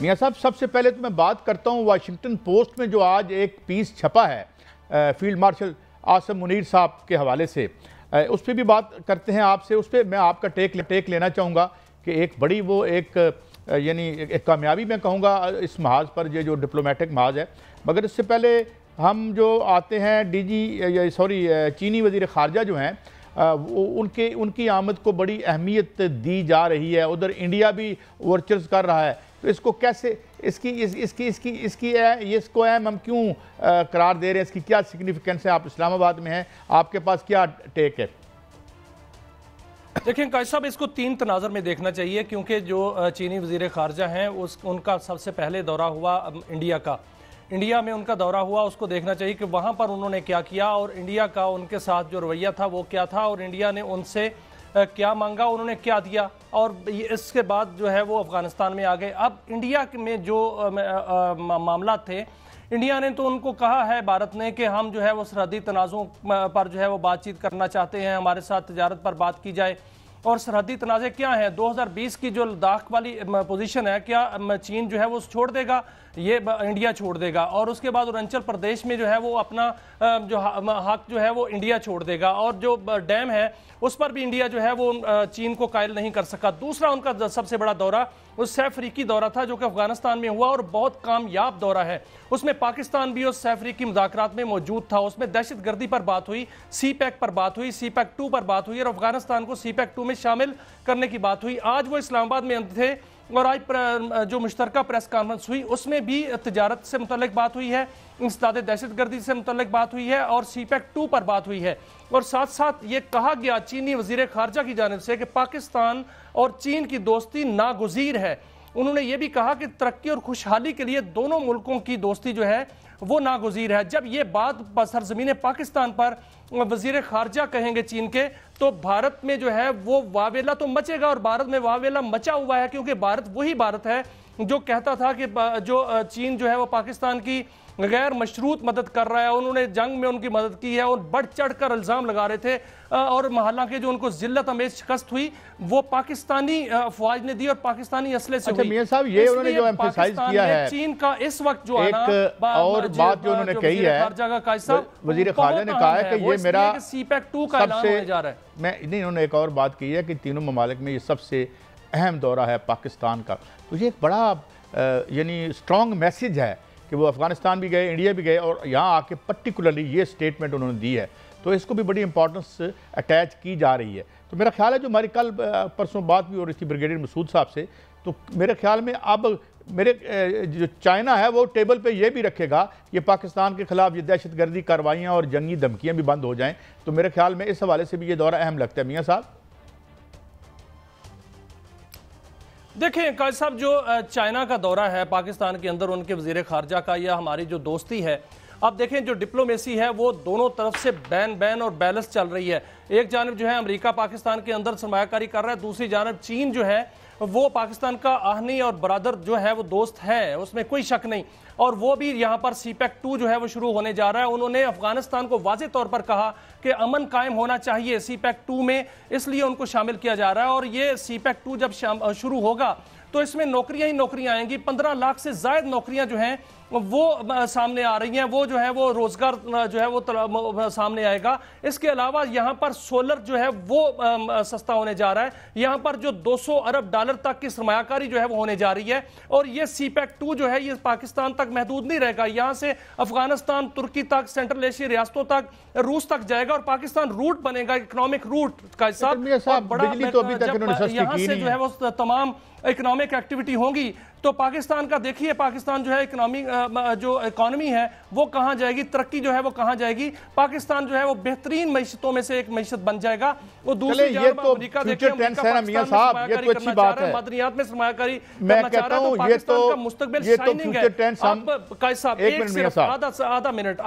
میاں صاحب سب سے پہلے تو میں بات کرتا ہوں واشنگٹن پوسٹ میں جو آج ایک پیس چھپا ہے فیلڈ مارشل عاصم منیر صاحب کے حوالے سے، اس پہ بھی بات کرتے ہیں آپ سے. اس پہ میں آپ کا ٹیک لینا چاہوں گا کہ ایک بڑی وہ یعنی ایک کامیابی میں کہوں گا اس محاذ پر، یہ جو ڈپلومیٹک محاذ ہے. مگر اس سے پہلے ہم جو آتے ہیں چینی وزیر خارجہ جو ہیں ان کی آمد کو بڑی اہمیت دی جا رہی ہے. ادھر انڈیا بھی ورچرز کر رہا ہے، تو اس کو کیسے اس کو اہم ہم کیوں قرار دے رہے ہیں؟ اس کی کیا سگنیفیکنس ہے؟ آپ اسلام آباد میں ہیں، آپ کے پاس کیا ٹیک ہے؟ دیکھیں قائد صاحب، اس کو تین تناظر میں دیکھنا چاہیے، کیونکہ جو چینی وزیر خارجہ ہیں ان کا سب سے پہلے دورہ ہوا انڈیا میں ان کا دورہ ہوا. اس کو دیکھنا چاہیے کہ وہاں پر انہوں نے کیا کیا، اور انڈیا کا ان کے ساتھ جو رویہ تھا وہ کیا تھا، اور انڈیا نے ان سے کیا مانگا، انہوں نے کیا دیا، اور اس کے بعد جو ہے وہ افغانستان میں آ گئے. اب انڈیا میں جو معاملات تھے، انڈیا نے تو ان کو کہا ہے بھارت نے کہ ہم جو ہے وہ سرحدی تنازعوں پر جو ہے وہ بات چیت کرنا چاہتے ہیں، ہمارے ساتھ تجارت پر بات کی جائے. اور سرحدی تنازع کیا ہیں؟ 2020 کی جو لداخ والی پوزیشن ہے، کیا چین جو ہے وہ چھوڑ دے گا؟ یہ انڈیا چھوڑ دے گا. اور اس کے بعد اروناچل پردیش میں جو ہے وہ اپنا جو حق جو ہے وہ انڈیا چھوڑ دے گا. اور جو ڈیم ہے اس پر بھی انڈیا جو ہے وہ چین کو قائل نہیں کر سکا. دوسرا ان کا سب سے بڑا دورہ اس سہ افریقی دورہ تھا جو کہ افغانستان میں ہوا، اور بہت کامیاب دورہ ہے. اس میں پاکستان بھی اس سہ افریقی مذاکرات میں موجود تھا. اس میں دہشت گردی پر بات ہوئی، سی پیک پر بات ہوئی، سی پیک 2 پر بات ہوئی، اور افغانستان کو سی پیک 2 میں شامل کرنے کی بات ہوئی. آج وہ اسلام آباد میں تھے، اور آج جو مشترکہ پریس کانفرنس ہوئی اس میں بھی تجارت سے متعلق بات ہوئی ہے، انسداد دہشت گردی سے متعلق بات ہوئی ہے، اور سی پیک 2 پر بات ہوئی ہے. اور ساتھ ساتھ یہ کہا گیا چینی وزیر خارجہ کی جانب سے کہ پاکستان اور چین کی دوستی ناگزیر ہے. انہوں نے یہ بھی کہا کہ ترقی اور خوشحالی کے لیے دونوں ملکوں کی دوستی جو ہے وہ ناگزیر ہے. جب یہ بات سرزمین پاکستان پر وزیر خارجہ کہیں گے چین کے، تو بھارت میں جو ہے وہ واویلا تو مچے گا، اور بھارت میں واویلا مچا ہوا ہے، کیونکہ بھارت وہی بھارت ہے جو کہتا تھا کہ جو چین جو ہے وہ پاکستان کی غیر مشروط مدد کر رہا ہے. انہوں نے جنگ میں ان کی مدد کی ہے، اور بڑھ چڑھ کر الزام لگا رہے تھے. اور حالانکہ جو ان کو ذلت امیز شکست ہوئی وہ پاکستانی افواج نے دی اور پاکستانی اسلحے سے ہوئی. میاں صاحب یہ انہوں نے جو ایمفیسائز کیا ہے، چین کا اس وقت جو ایک اور بات جو انہوں نے کہی ہے، وزیر خارجہ نے کہا ہے کہ یہ میرا سی پیک 2 کا اعلان ہونے جا رہا ہے. انہوں نے ایک اور بات کی ہے کہ تینوں ممالک میں یہ سب سے اہم دورہ ہے پاکستان کا. تو یہ ایک بڑا یعنی سٹرونگ میسیج ہے کہ وہ افغانستان بھی گئے، انڈیا بھی گئے، اور یہاں آ کے پرٹیکولرلی یہ سٹیٹمنٹ انہوں نے دی ہے. تو اس کو بھی بڑی امپورٹنس اٹیچ کی جا رہی ہے. تو میرا خیال ہے جو ہماری کل پرسوں بات بھی ہو رہی تھی بریگیڈیئر مسعود صاحب سے، تو میرے خیال میں اب جو چائنا ہے وہ ٹیبل پہ یہ بھی رکھے گا یہ پاکستان کے خلاف یہ دہشت گردی کارروائیاں اور جنگی دھمکیاں بھی بند ہو جائیں. تو میرے خیال میں اس حوالے سے بھی یہ دورہ اہم لگتا ہے. میاں صاحب دیکھیں قائد صاحب، جو چائنا کا دورہ ہے پاکستان کے اندر ان کے وزیر خارجہ کا، یا ہماری جو دوستی ہے، اب دیکھیں جو ڈپلومیسی ہے وہ دونوں طرف سے بین اور بیلنس چل رہی ہے. ایک جانب جو ہے امریکہ پاکستان کے اندر سرمایہ کاری کر رہا ہے، دوسری جانب چین جو ہے وہ پاکستان کا آہنی اور برادر جو ہے وہ دوست ہے، اس میں کوئی شک نہیں. اور وہ بھی یہاں پر سی پیک 2 جو ہے وہ شروع ہونے جا رہا ہے. انہوں نے افغانستان کو واضح طور پر کہا کہ امن قائم ہونا چاہیے سی پیک 2 میں، اس لیے ان کو شامل کیا جا رہا ہے. اور یہ سی پیک 2 جب شروع ہوگا تو اس میں نوکریاں ہی نوکریاں آئیں گی. 15 لاکھ سے زائد نوکریاں جو ہیں وہ سامنے آ رہی ہیں، وہ جو ہے وہ روزگار جو ہے وہ سامنے آئے گا. اس کے علاوہ یہاں پر سولر جو ہے وہ سستا ہونے جا رہا ہے. یہاں پر جو $200 ارب تک کی سرمایہ کاری جو ہے وہ ہونے جا رہی ہے. اور یہ سی پیک 2 جو ہے یہ پاکستان تک محدود نہیں رہے گا، یہاں سے افغانستان، ترکی تک، سینٹرل ایشیا ریاستوں تک، روس تک جائے گا، اور پاکستان روٹ بنے گا، اکنامک روٹ کا حصہ. یہاں سے جو ہے وہ تمام اکنامک ایکٹیویٹی ہوں گی. تو پاکستان کا دیکھیے، پاکستان جو ہے اکانومی ہے وہ کہاں جائے گی، ترقی جو ہے وہ کہاں جائے گی. پاکستان جو ہے وہ بہترین معیشتوں میں سے ایک معیشت بن جائے گا. وہ دوسری جانب امریکہ دیکھیں، امریکہ پاکستان میں سرمایہ کاری کرنا چاہ رہا ہے، معدنیات میں سرمایہ کاری کرنا چاہ رہا ہے. تو پاکستان کا مستقبل شائننگ ہے. اب قائد صاحب ایک صرف آدھا منٹ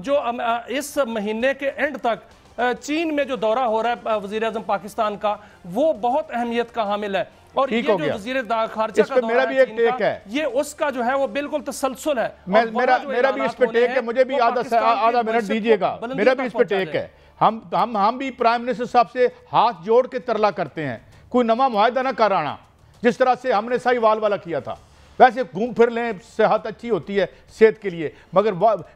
جو اس مہینے کے اینڈ تک چین میں جو دورہ ہو رہا ہے وزیر اعظم پاکستان کا، وہ بہت اہمیت کا حامل ہے. اور یہ جو وزیر خارجہ کا دورہ ہے چین کا، یہ اس کا جو ہے وہ بالکل تسلسل ہے. میرا بھی اس پہ ٹیک ہے، مجھے بھی آدھا منٹ دیجئے گا. میرا بھی اس پہ ٹیک ہے. ہم بھی پرائم منسٹر صاحب سے ہاتھ جوڑ کے ترلا کرتے ہیں کوئی نواں معاہدہ نہ کرانا، جس طرح سے ہم نے ساہیوال والا کیا تھا. ویسے گھوم پھر لیں صحت اچھی ہوتی ہے صحت کے لیے، مگر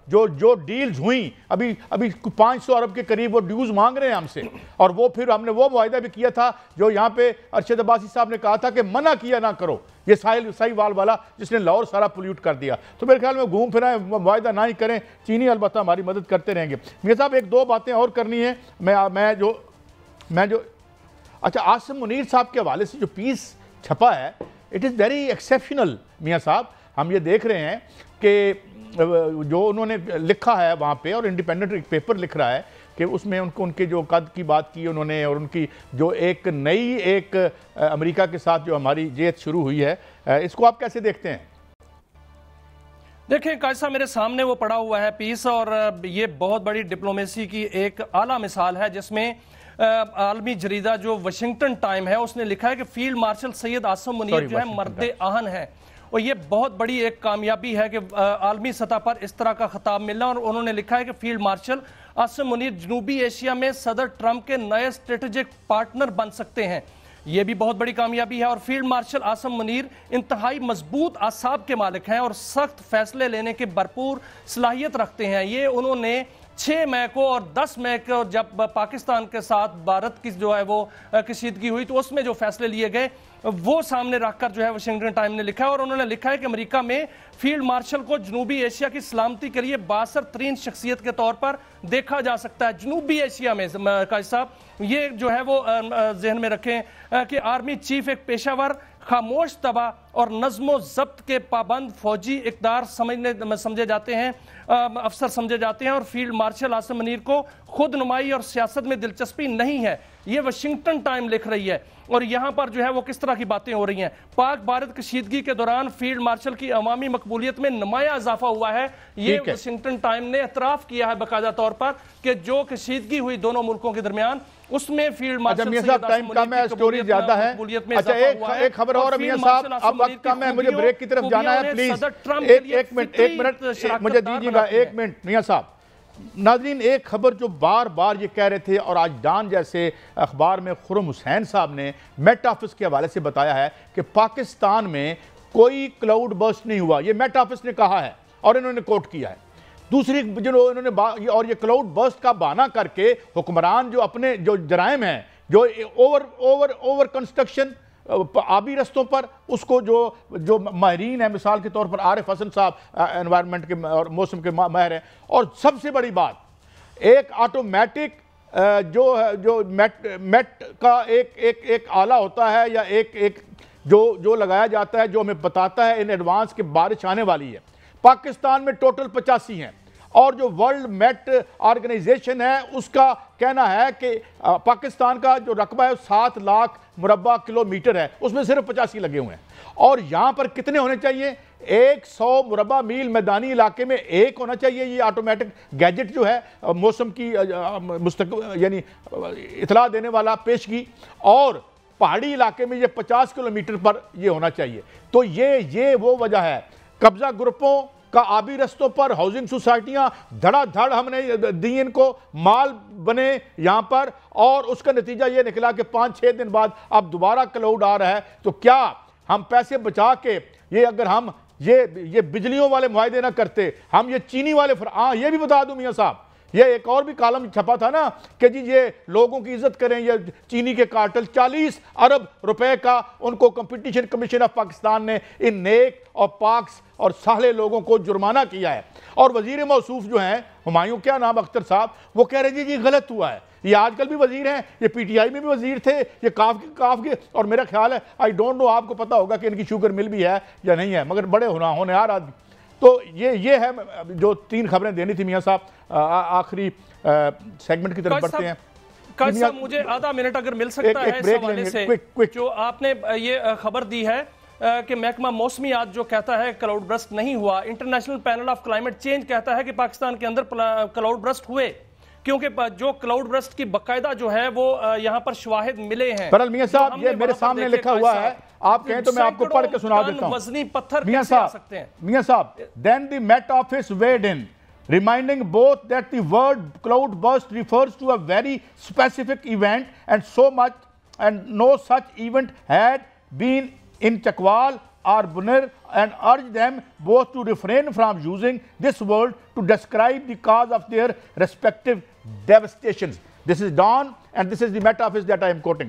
جو ڈیلز ہوئیں ابھی 500 ارب کے قریب وہ ڈیوز مانگ رہے ہیں ہم سے، اور وہ پھر ہم نے وہ معاہدہ بھی کیا تھا جو یہاں پہ ارشد عباسی صاحب نے کہا تھا کہ منع کیا نہ کرو، یہ ساحل وال والا جس نے لاہور سارا پولیوٹ کر دیا۔ تو میرے خیال میں گھوم پھرائیں، معاہدہ نہ ہی کریں، چینی البتہ ہماری مدد کرتے رہیں گے۔ میاں صاحب ایک دو باتیں اور کرنی ہیں، میں جو اچھا عاصم منیر صاحب کے حوالے سے جو پیس چھپا ہے اٹ از ویری ایکسیپشنل میاں صاحب، ہم یہ دیکھ رہے ہیں کہ جو انہوں نے لکھا ہے وہاں پہ، اور انڈیپینڈنٹ ایک پیپر لکھ رہا ہے کہ اس میں ان کے جو قد کی بات کی انہوں نے، اور ان کی جو ایک نئی امریکہ کے ساتھ جو ہماری جیت شروع ہوئی ہے، اس کو آپ کیسے دیکھتے ہیں؟ دیکھیں قائد صاحب میرے سامنے وہ پڑا ہوا ہے پیس، اور یہ بہت بڑی ڈپلومیسی کی ایک اعلیٰ مثال ہے، جس میں عالمی جریدہ جو واشنگٹن ٹائم ہے اس نے لکھا ہے کہ فیلڈ مارشل سید عاصم منیر جو ہے مرد آہن ہے، اور یہ بہت بڑی ایک کامیابی ہے کہ عالمی سطح پر اس طرح کا خطاب ملنا، اور انہوں نے لکھا ہے کہ فیلڈ مارشل عاصم منیر جنوبی ایشیا میں صدر ٹرمپ کے نئے اسٹریٹجک پارٹنر بن سکتے ہیں، یہ بھی بہت بڑی کامیابی ہے۔ اور فیلڈ مارشل عاصم منیر انتہائی مضبوط اعصاب کے مالک ہیں اور سخت فیصلے لینے کے بھرپور صلاحیت رکھتے ہیں۔ یہ انہوں نے 6 مئی کو اور 10 مئی کو جب پاکستان کے ساتھ بھارت کی جو ہے وہ کشیدگی ہوئی تو اس میں جو فیصلے لیے گئے وہ سامنے رکھ کر جو ہے واشنگٹن ٹائم نے لکھا ہے، اور انہوں نے لکھا ہے کہ امریکہ میں فیلڈ مارشل کو جنوبی ایشیا کی سلامتی کے لیے بااثر ترین شخصیت کے طور پر دیکھا جا سکتا ہے۔ جنوبی ایشیا میں قائد صاحب یہ جو ہے وہ ذہن میں رکھیں کہ آرمی چیف ایک پیشہ ور، خاموش طبع اور نظم و ضبط کے پابند فوجی اقدار سمجھے جاتے ہیں، افسر سمجھے جاتے ہیں، اور فیلڈ مارشل عاصم منیر کو خود نمائی اور سیاست میں دلچسپی نہیں ہے، یہ واشنگٹن ٹائم لکھ رہی ہے۔ اور یہاں پر جو ہے وہ کس طرح کی باتیں ہو رہی ہیں، پاک بھارت کشیدگی کے دوران فیلڈ مارشل کی عوامی مقبولیت میں نمایاں اضافہ ہوا ہے، یہ واشنگٹن ٹائم نے اعتراف کیا ہے باقاعدہ طور پر کہ جو کشیدگی ہوئی دونوں ملکوں کے درمیان اس میں فیلڈ مارشل میاں صاحب ٹائم کم ہے، سٹوری زیادہ ہے۔ اچھا ایک خبر اور میاں صاحب، اب وقت کم ہے، مجھے بریک کی طرف جانا ہے، پلیز ایک منٹ مجھے دیجیے گا، ایک منٹ میاں صاحب۔ ناظرین ایک خبر جو بار بار یہ کہہ رہے تھے، اور آج ڈان جیسے اخبار میں خرم حسین صاحب نے میٹ آفس کے حوالے سے بتایا ہے کہ پاکستان میں کوئی کلاؤڈ برسٹ نہیں ہوا، یہ میٹ آفس نے کہا ہے اور انہوں نے کوٹ کیا ہے۔ دوسری انہوں نے اور یہ کلاؤڈ برسٹ کا بہانہ کر کے حکمران جو اپنے جو جرائم ہیں، جو اوور کنسٹرکشن آبی رستوں پر، اس کو جو ماہرین ہیں، مثال کے طور پر عارف حسن صاحب انوائرمنٹ کے اور موسم کے ماہر ہیں، اور سب سے بڑی بات ایک آٹومیٹک جو میٹ کا ایک آلہ ہوتا ہے، یا ایک جو لگایا جاتا ہے جو ہمیں بتاتا ہے ان ایڈوانس کہ بارش آنے والی ہے۔ پاکستان میں ٹوٹل 85 ہیں، اور جو ورلڈ میٹ آرگنائزیشن ہے اس کا کہنا ہے کہ پاکستان کا جو رقبہ ہے 7 لاکھ مربع کلومیٹر ہے، اس میں صرف 85 لگے ہوئے ہیں، اور یہاں پر کتنے ہونے چاہیے؟ 100 مربع میل میدانی علاقے میں ایک ہونا چاہیے یہ آٹومیٹک گیجٹ جو ہے موسم کی یعنی اطلاع دینے والا پیشگی، اور پہاڑی علاقے میں یہ 50 کلومیٹر پر یہ ہونا چاہیے۔ تو یہ وہ وجہ ہے، قبضہ گروپوں کا آبی رستوں پر ہاؤسنگ سوسائٹیاں دھڑا دھڑ ہم نے دی، ان کو مال بنے یہاں پر، اور اس کا نتیجہ یہ نکلا کہ 5-6 دن بعد اب دوبارہ کلاؤڈ آ رہا ہے۔ تو کیا ہم پیسے بچا کے یہ اگر ہم یہ بجلیوں والے معاہدے نہ کرتے، ہم یہ چینی والے یہ بھی بتا دوں میاں صاحب، یہ ایک اور بھی کالم چھپا تھا نا کہ جی یہ لوگوں کی عزت کریں، یہ چینی کے کارٹل 40 ارب روپے کا ان کو کمپٹیشن کمیشن آف پاکستان نے ان نیک اور پاکس اور ساحلے لوگوں کو جرمانہ کیا ہے۔ اور وزیر موصوف جو ہیں ہمایوں کیا نام اختر صاحب، وہ کہہ رہے جی یہ غلط ہوا ہے، یہ آج کل بھی وزیر ہیں، یہ پی ٹی آئی میں بھی وزیر تھے، یہ کاف کے، اور میرا خیال ہے آئی ڈونٹ نو، آپ کو پتہ ہوگا کہ ان کی شوگر مل بھی ہے یا نہیں ہے، مگر بڑے ہونہار آدمی۔ تو یہ ہے جو 3 خبریں دینی تھی میاں صاحب۔ آخری سیگمنٹ کی طرف بڑھتے ہیں۔ قائد صاحب مجھے آدھا منٹ اگر مل سکتا ہے اس حوالے سے، جو آپ نے یہ خبر دی ہے کہ محکمہ موسمیات جو کہتا ہے کلاؤڈ برسٹ نہیں ہوا، international panel of climate change کہتا ہے کہ پاکستان کے اندر کلاؤڈ برسٹ ہوئے، کیونکہ جو کلاؤڈ برسٹ کی باقاعدہ جو ہے وہ یہاں پر شواہد ملے ہیں۔ برحال میاں صاحب یہ میرے سامنے لکھا ہوا ہے، آپ کہیں تو میں آپ کو پڑھ کے سنا دیتا ہوں۔ وزنی پتھر کیسے آ سکتے ہیں؟ میاں صاحب then the Met Office weighed in, reminding both that the word cloud burst refers to a very specific event and no such event had been in Chakwal Arbunner and urge them both to refrain from using this word to describe the cause of their respective devastations. This is Dawn, and this is the meta-office that I am quoting.